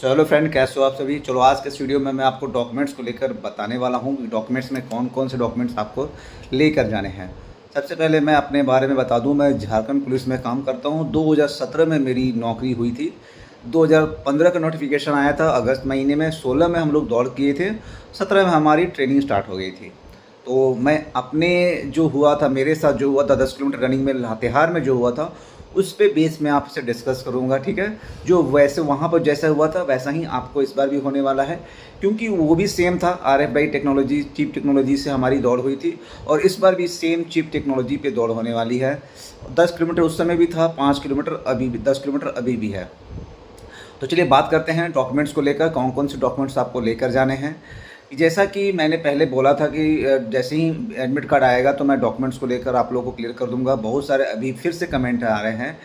चलो फ्रेंड, कैसे हो आप सभी। चलो आज के इस वीडियो में मैं आपको डॉक्यूमेंट्स को लेकर बताने वाला हूँ कि डॉक्यूमेंट्स में कौन कौन से डॉक्यूमेंट्स आपको लेकर जाने हैं। सबसे पहले मैं अपने बारे में बता दूं, मैं झारखंड पुलिस में काम करता हूं। 2017 में मेरी नौकरी हुई थी। 2015 का नोटिफिकेशन आया था अगस्त महीने में। 16 में हम लोग दौड़ किए थे। 17 में हमारी ट्रेनिंग स्टार्ट हो गई थी। तो मैं अपने जो हुआ था, मेरे साथ जो हुआ था 10 किलोमीटर रनिंग में लातेहार में जो हुआ था, उस पे बेस मैं आपसे डिस्कस करूंगा। ठीक है, जो वैसे वहाँ पर जैसा हुआ था वैसा ही आपको इस बार भी होने वाला है, क्योंकि वो भी सेम था। RFI टेक्नोलॉजी, चीप टेक्नोलॉजी से हमारी दौड़ हुई थी और इस बार भी सेम चीप टेक्नोलॉजी पे दौड़ होने वाली है। 10 किलोमीटर उस समय भी था, 5 किलोमीटर अभी भी, 10 किलोमीटर अभी भी है। तो चलिए बात करते हैं डॉक्यूमेंट्स को लेकर, कौन कौन से डॉक्यूमेंट्स आपको लेकर जाने हैं। जैसा कि मैंने पहले बोला था कि जैसे ही एडमिट कार्ड आएगा तो मैं डॉक्यूमेंट्स को लेकर आप लोगों को क्लियर कर दूंगा। बहुत सारे अभी फिर से कमेंट आ रहे हैं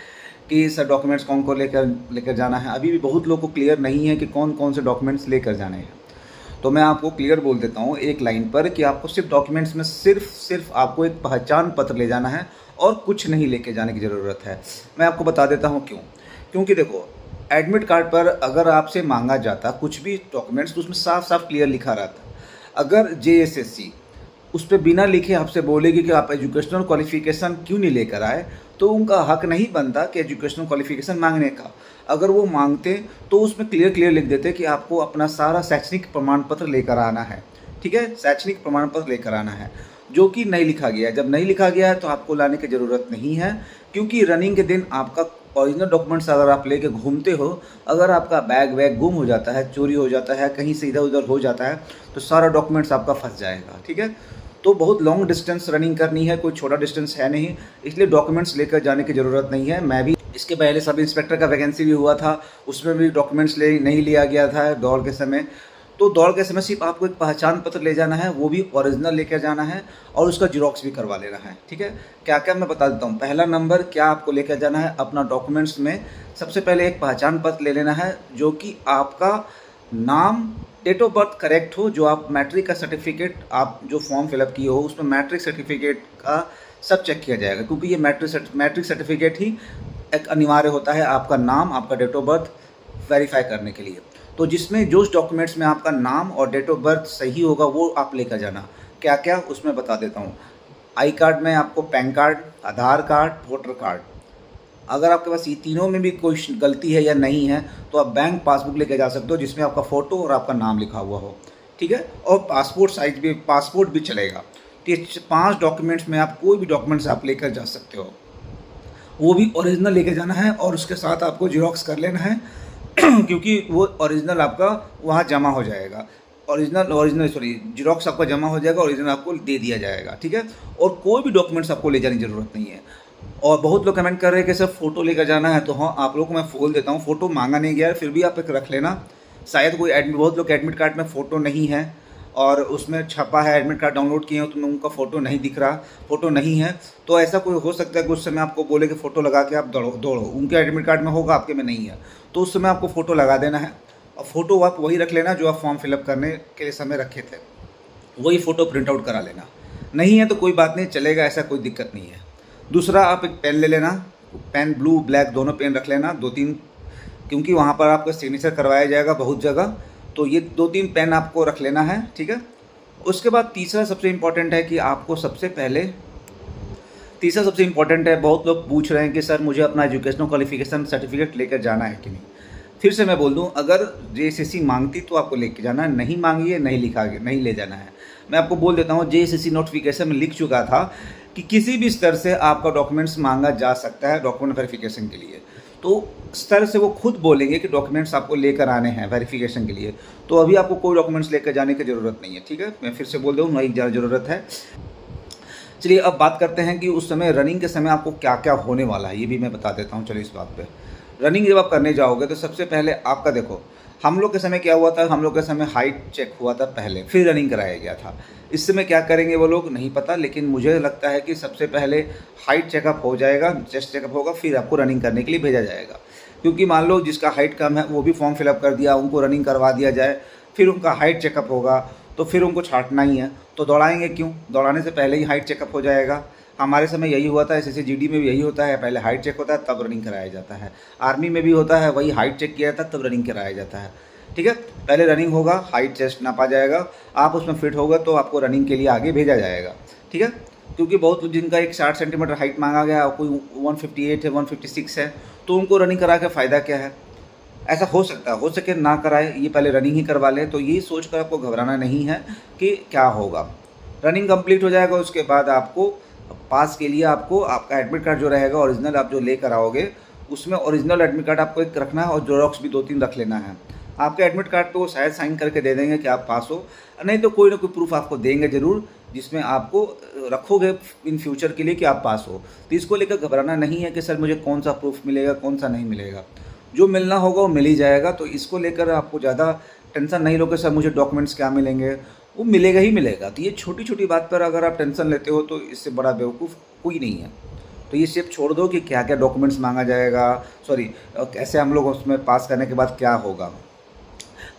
कि सर डॉक्यूमेंट्स कौन को लेकर जाना है। अभी भी बहुत लोगों को क्लियर नहीं है कि कौन कौन से डॉक्यूमेंट्स लेकर जाने हैं। तो मैं आपको क्लियर बोल देता हूँ एक लाइन पर कि आपको सिर्फ डॉक्यूमेंट्स में सिर्फ आपको एक पहचान पत्र ले जाना है और कुछ नहीं लेके जाने की ज़रूरत है। मैं आपको बता देता हूँ क्यों। क्योंकि देखो, एडमिट कार्ड पर अगर आपसे मांगा जाता कुछ भी डॉक्यूमेंट्स तो उसमें साफ साफ क्लियर लिखा रहता। अगर JSSC उस पर बिना लिखे आपसे बोलेगी कि आप एजुकेशनल क्वालिफिकेशन क्यों नहीं लेकर आए, तो उनका हक नहीं बनता कि एजुकेशनल क्वालिफिकेशन मांगने का। अगर वो मांगते तो उसमें क्लियर लिख देते कि आपको अपना सारा शैक्षणिक प्रमाण पत्र लेकर आना है। ठीक है, शैक्षणिक प्रमाण पत्र लेकर आना है, जो कि नहीं लिखा गया है। जब नहीं लिखा गया है तो आपको लाने की ज़रूरत नहीं है, क्योंकि रनिंग के दिन आपका ओरिजिनल डॉक्यूमेंट्स अगर आप लेके घूमते हो, अगर आपका बैग गुम हो जाता है, चोरी हो जाता है, कहीं से इधर उधर हो जाता है, तो सारा डॉक्यूमेंट्स आपका फंस जाएगा। ठीक है, तो बहुत लॉन्ग डिस्टेंस रनिंग करनी है, कोई छोटा डिस्टेंस है नहीं, इसलिए डॉक्यूमेंट्स लेकर जाने की ज़रूरत नहीं है। मैं भी इसके पहले सब इंस्पेक्टर का वैकेंसी भी हुआ था, उसमें भी डॉक्यूमेंट्स नहीं लिया गया था दौड़ के समय। तो दौड़ के समय सिर्फ आपको एक पहचान पत्र ले जाना है, वो भी ओरिजिनल लेकर जाना है और उसका जीरोक्स भी करवा लेना है। ठीक है, क्या क्या मैं बता देता हूँ। पहला नंबर क्या आपको लेकर जाना है अपना डॉक्यूमेंट्स में, सबसे पहले एक पहचान पत्र ले लेना है, जो कि आपका नाम, डेट ऑफ बर्थ करेक्ट हो, जो आप मैट्रिक का सर्टिफिकेट आप जो फॉर्म फिलअप किए हो उसमें मैट्रिक सर्टिफिकेट का सब चेक किया जाएगा, क्योंकि ये मैट्रिक सर्टिफिकेट ही एक अनिवार्य होता है आपका नाम, आपका डेट ऑफ बर्थ वेरीफाई करने के लिए। तो जिसमें जो डॉक्यूमेंट्स में आपका नाम और डेट ऑफ बर्थ सही होगा वो आप लेकर जाना। क्या क्या उसमें बता देता हूँ। आई कार्ड में आपको पैन कार्ड, आधार कार्ड, वोटर कार्ड। अगर आपके पास ये तीनों में भी कोई गलती है या नहीं है तो आप बैंक पासबुक लेकर जा सकते हो, जिसमें आपका फ़ोटो और आपका नाम लिखा हुआ हो। ठीक है, और पासपोर्ट भी चलेगा। तो ये 5 डॉक्यूमेंट्स में आप कोई भी डॉक्यूमेंट्स आप लेकर जा सकते हो, वो भी ओरिजिनल लेके जाना है और उसके साथ आपको जीरोक्स कर लेना है क्योंकि वो ओरिजिनल आपका वहाँ जमा हो जाएगा। जीरोक्स आपका जमा हो जाएगा, ओरिजिनल आपको दे दिया जाएगा। ठीक है, और कोई भी डॉक्यूमेंट्स आपको ले जाने की ज़रूरत नहीं है। और बहुत लोग कमेंट कर रहे हैं कि सर फ़ोटो लेकर जाना है, तो हाँ आप लोगों को मैं बोल देता हूँ, फ़ोटो मांगा नहीं गया है, फिर भी आप एक रख लेना। शायद बहुत लोग एडमिट कार्ड में फ़ोटो नहीं है और उसमें छपा है, एडमिट कार्ड डाउनलोड किए हो तो उनका फ़ोटो नहीं दिख रहा, फ़ोटो नहीं है। तो ऐसा कोई हो सकता है कि उस समय आपको बोले कि फ़ोटो लगा के आप दौड़ो। उनके एडमिट कार्ड में होगा, आपके में नहीं है, तो उस समय आपको फ़ोटो लगा देना है। और फ़ोटो आप वही रख लेना जो आप फॉर्म फिलअप करने के समय रखे थे, वही फ़ोटो प्रिंट आउट करा लेना। नहीं है तो कोई बात नहीं, चलेगा, ऐसा कोई दिक्कत नहीं है। दूसरा, आप एक पेन ले लेना, पेन ब्लू ब्लैक दोनों पेन रख लेना, 2-3, क्योंकि वहाँ पर आपका सिग्नेचर करवाया जाएगा बहुत जगह, तो ये 2-3 पेन आपको रख लेना है। ठीक है, उसके बाद तीसरा सबसे इम्पॉर्टेंट है कि आपको सबसे इम्पॉर्टेंट है, बहुत लोग पूछ रहे हैं कि सर मुझे अपना एजुकेशनल क्वालिफिकेशन सर्टिफिकेट लेकर जाना है कि नहीं। फिर से मैं बोल दूं, अगर JSSC मांगती तो आपको लेके जाना है, नहीं मांगी है नहीं ले जाना है। मैं आपको बोल देता हूं, JSSC नोटिफिकेशन में लिख चुका था कि किसी भी स्तर से आपका डॉक्यूमेंट्स मांगा जा सकता है डॉक्यूमेंट वेरिफिकेशन के लिए। तो स्तर से वो खुद बोलेंगे कि डॉक्यूमेंट्स आपको लेकर आने हैं वेरिफिकेशन के लिए, तो अभी आपको कोई डॉक्यूमेंट्स लेकर जाने की ज़रूरत नहीं है। ठीक है, मैं फिर से बोल दूँ, नहीं ज़रूरत है। चलिए अब बात करते हैं कि उस समय रनिंग के समय आपको क्या क्या होने वाला है, ये भी मैं बता देता हूँ। चलिए इस बात पे, रनिंग जब आप करने जाओगे तो सबसे पहले आपका देखो, हम लोग के समय क्या हुआ था, हम लोग के समय हाइट चेक हुआ था पहले, फिर रनिंग कराया गया था। इस समय क्या करेंगे वो लोग नहीं पता, लेकिन मुझे लगता है कि सबसे पहले हाइट चेकअप हो जाएगा, चेस्ट चेकअप होगा, फिर आपको रनिंग करने के लिए भेजा जाएगा। क्योंकि मान लो जिसका हाइट कम है वो भी फॉर्म फिलअप कर दिया, उनको रनिंग करवा दिया जाए, फिर उनका हाइट चेकअप होगा तो फिर उनको छांटना ही है, तो दौड़ाएंगे क्यों, दौड़ाने से पहले ही हाइट चेकअप हो जाएगा। हमारे समय यही हुआ था, SSC GD में भी यही होता है, पहले हाइट चेक होता है तब रनिंग कराया जाता है। आर्मी में भी होता है, वही हाइट चेक किया जाता है तब रनिंग कराया जाता है। ठीक है, पहले रनिंग होगा, हाइट चेस्ट नापा जाएगा, आप उसमें फिट होगा तो आपको रनिंग के लिए आगे भेजा जाएगा। ठीक है, क्योंकि बहुत लोग जिनका एक 60 सेंटीमीटर हाइट मांगा गया, कोई 158 है, 156 है, तो उनको रनिंग करा के फ़ायदा क्या है? ऐसा हो सकता है, हो सके ना कराए, ये पहले रनिंग ही करवा लें। तो ये सोच कर आपको घबराना नहीं है कि क्या होगा। रनिंग कंप्लीट हो जाएगा, उसके बाद आपको पास के लिए आपको आपका एडमिट कार्ड जो रहेगा ओरिजिनल आप जो लेकर आओगे, उसमें ओरिजिनल एडमिट कार्ड आपको एक रखना है और ज़ेरॉक्स भी 2-3 रख लेना है। आपके एडमिट कार्ड पे वो शायद साइन करके दे देंगे कि आप पास हो, नहीं तो कोई ना कोई प्रूफ आपको देंगे ज़रूर, जिसमें आपको रखोगे इन फ्यूचर के लिए कि आप पास हो। तो इसको लेकर घबराना नहीं है कि सर मुझे कौन सा प्रूफ मिलेगा, कौन सा नहीं मिलेगा। जो मिलना होगा वो मिल ही जाएगा। तो इसको लेकर आपको ज़्यादा टेंशन नहीं लो कि सर मुझे डॉक्यूमेंट्स क्या मिलेंगे, वो मिलेगा ही मिलेगा। तो ये छोटी छोटी बात पर अगर आप टेंशन लेते हो तो इससे बड़ा बेवकूफ़ कोई नहीं है। तो ये सिर्फ छोड़ दो कि क्या क्या डॉक्यूमेंट्स मांगा जाएगा, सॉरी कैसे हम लोग उसमें पास करने के बाद क्या होगा।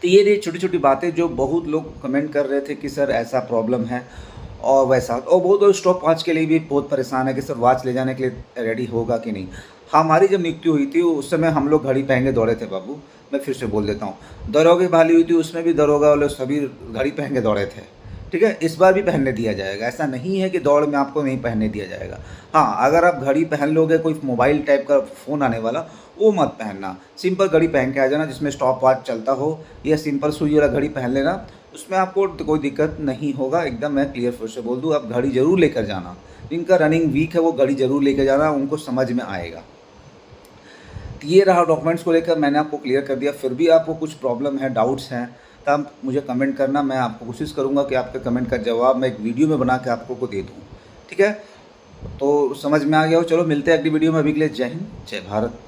तो ये छोटी छोटी बातें जो बहुत लोग कमेंट कर रहे थे कि सर ऐसा प्रॉब्लम है और वैसा, और बहुत लोग स्टॉप वॉच के लिए भी बहुत परेशान है कि सर वॉच ले जाने के लिए रेडी होगा कि नहीं। हमारी जब नियुक्ति हुई थी उस समय हम लोग घड़ी पहन के दौड़े थे बाबू, मैं फिर से बोल देता हूँ। दरोगा की बहाली हुई थी, उसमें भी दरोगा वाले सभी घड़ी पहन के दौड़े थे। ठीक है, इस बार भी पहनने दिया जाएगा, ऐसा नहीं है कि दौड़ में आपको नहीं पहनने दिया जाएगा। हाँ, अगर आप घड़ी पहन लोगे, कोई मोबाइल टाइप का फ़ोन आने वाला, वो मत पहनना। सिंपल घड़ी पहन के आ जाना जिसमें स्टॉप वॉच चलता हो, या सिंपल सुई वाला घड़ी पहन लेना, उसमें आपको कोई दिक्कत नहीं होगा। एकदम मैं क्लियर फिर से बोल दूँ, आप घड़ी ज़रूर लेकर जाना। जिनका रनिंग वीक है वो घड़ी ज़रूर लेकर जाना, उनको समझ में आएगा। तो ये रहा डॉक्यूमेंट्स को लेकर, मैंने आपको क्लियर कर दिया। फिर भी आपको कुछ प्रॉब्लम है, डाउट्स हैं, तब मुझे कमेंट करना। मैं आपको कोशिश करूँगा कि आपके कमेंट का जवाब मैं एक वीडियो में बना के आपको को दे दूँ। ठीक है, तो समझ में आ गया हो। चलो मिलते हैं अगली वीडियो में, अभी के लिए जय हिंद, जय भारत।